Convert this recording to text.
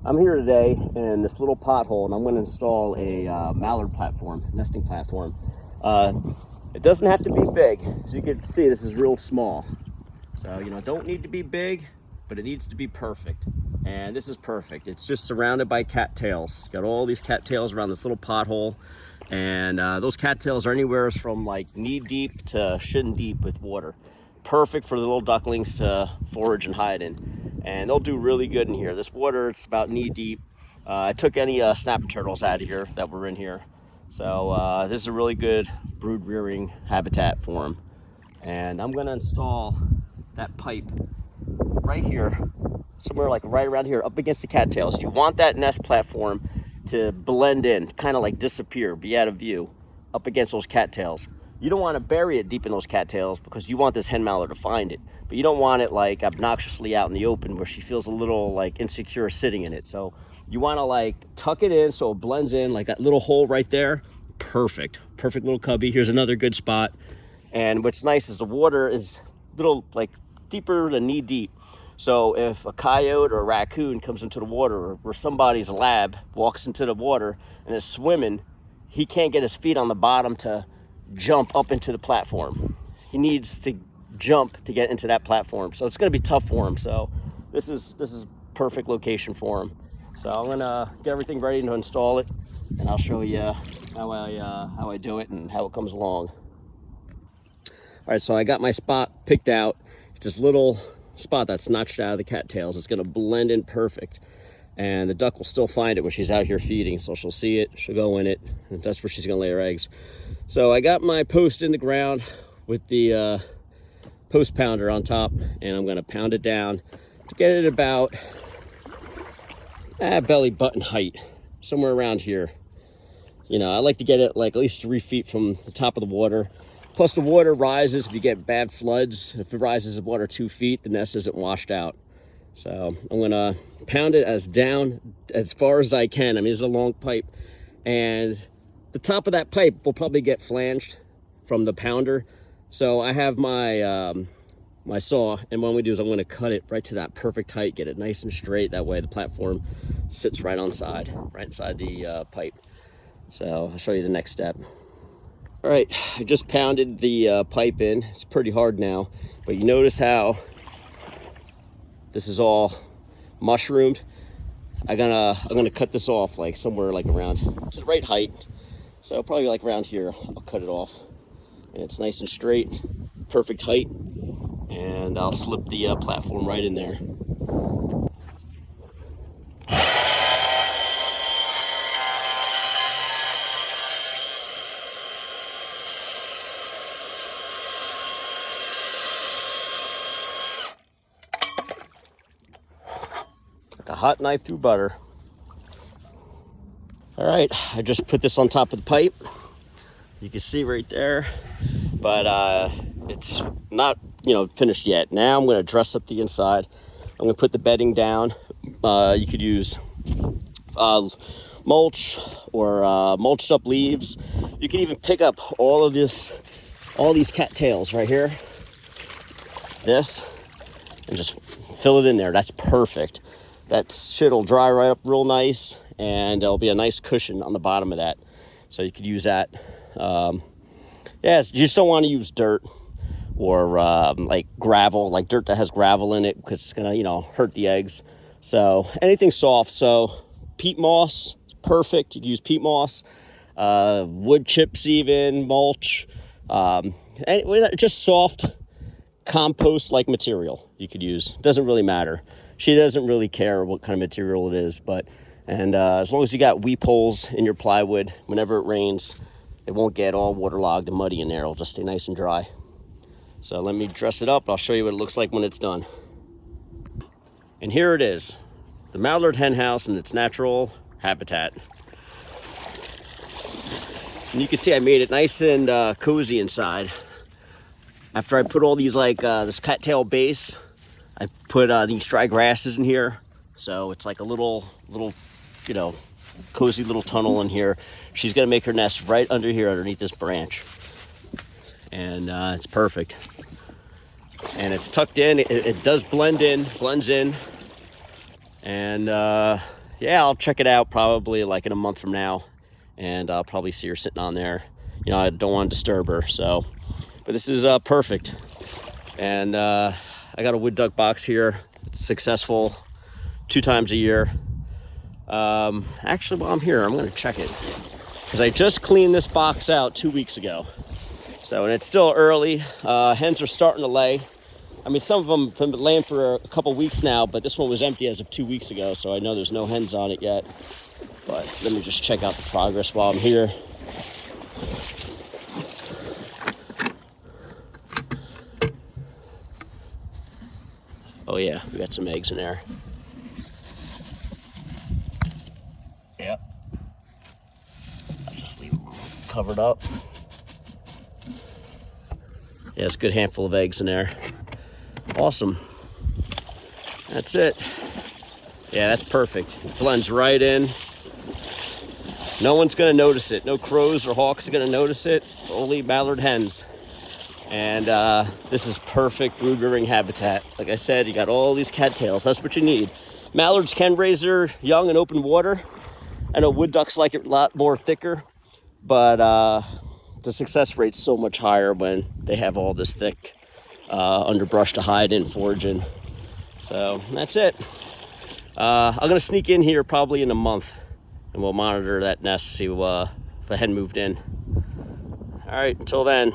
I'm here today in this little pothole, and I'm going to install a mallard platform, nesting platform. It doesn't have to be big. As you can see, this is real small. So, don't need to be big, but it needs to be perfect. And this is perfect. It's just surrounded by cattails. Got all these cattails around this little pothole. And those cattails are anywhere from like knee deep to shin deep with water. Perfect for the little ducklings to forage and hide in. And they'll do really good in here. This water, it's about knee deep. I took any snapping turtles out of here that were in here. So this is a really good brood rearing habitat for them. And I'm gonna install that pipe right here, somewhere like right around here, up against the cattails. You want that nest platform to blend in, kind of like disappear, be out of view, up against those cattails. You don't want to bury it deep in those cattails because you want this hen mallard to find it. But you don't want it like obnoxiously out in the open where she feels a little like insecure sitting in it. So you want to like tuck it in so it blends in, like that little hole right there. Perfect little cubby. Here's another good spot. And what's nice is the water is little like deeper than knee deep. So if a coyote or a raccoon comes into the water, or somebody's lab walks into the water and is swimming, he can't get his feet on the bottom to jump up into the platform. He needs to jump to get into that platform. So it's going to be tough for him. So this is perfect location for him. So I'm going to get everything ready to install it, and I'll show you how I do it and how it comes along. All right, so I got my spot picked out. It's this little spot that's notched out of the cattails. It's going to blend in perfect, and the duck will still find it when she's out here feeding. So she'll see it, she'll go in it, and that's where she's going to lay her eggs. So I got my post in the ground with the post pounder on top, and I'm going to pound it down to get it about belly button height, somewhere around here. I like to get it like at least 3 feet from the top of the water. Plus the water rises if you get bad floods. If it rises of 1 or 2 feet, the nest isn't washed out. So I'm gonna pound it as down as far as I can. I mean, it's a long pipe, and the top of that pipe will probably get flanged from the pounder. So I have my my saw, and what I'm gonna do is I'm gonna cut it right to that perfect height, get it nice and straight. That way the platform sits right inside the pipe. So I'll show you the next step. All right, I just pounded the pipe in. It's pretty hard now, but you notice how this is all mushroomed. I'm gonna cut this off like somewhere like around to the right height. So probably like around here, I'll cut it off. And it's nice and straight, perfect height. And I'll slip the platform right in there. Like a hot knife through butter. All right, I just put this on top of the pipe. You can see right there, but it's not finished yet. Now I'm going to dress up the inside. I'm going to put the bedding down. You could use mulch or mulched up leaves. You can even pick up all these cattails right here, and just fill it in there. That's perfect. That shit will dry right up real nice, and there'll be a nice cushion on the bottom of that. So you could use that. Yeah, you just don't want to use dirt or like gravel, like dirt that has gravel in it, because it's gonna hurt the eggs. So anything soft. So peat moss is perfect. You can use peat moss, wood chips, even mulch, just soft compost like material you could use. Doesn't really matter. She doesn't really care what kind of material it is, and as long as you got weep holes in your plywood, whenever it rains, it won't get all waterlogged and muddy in there. It'll just stay nice and dry. So let me dress it up. I'll show you what it looks like when it's done. And here it is, the mallard hen house in its natural habitat. And you can see I made it nice and cozy inside. After I put all these this cattail base, I put these dry grasses in here. So it's like a little cozy little tunnel in here. She's gonna make her nest right under here, underneath this branch. And it's perfect. And it's tucked in. It does blends in. And yeah, I'll check it out probably like in a month from now, and I'll probably see her sitting on there. You know, I don't want to disturb her, so. But this is perfect. And I got a wood duck box here. It's successful 2 times a year. Actually, while I'm here, I'm going to check it, because I just cleaned this box out 2 weeks ago. So, and it's still early. Hens are starting to lay. I mean, some of them have been laying for a couple weeks now, but this one was empty as of 2 weeks ago, so I know there's no hens on it yet. But let me just check out the progress while I'm here. Oh yeah, we got some eggs in there. Yep. I'll just leave them covered up. Yeah, it's a good handful of eggs in there. Awesome. That's it. Yeah, that's perfect. It blends right in. No one's gonna notice it. No crows or hawks are gonna notice it. Only mallard hens. And this is perfect brood rearing habitat. Like I said, you got all these cattails. That's what you need. Mallards can raise their young in open water. I know wood ducks like it a lot more thicker, but the success rate's so much higher when they have all this thick underbrush to hide in, forage in. So that's it. I'm gonna sneak in here probably in a month, and we'll monitor that nest, see if a hen moved in. All right, until then.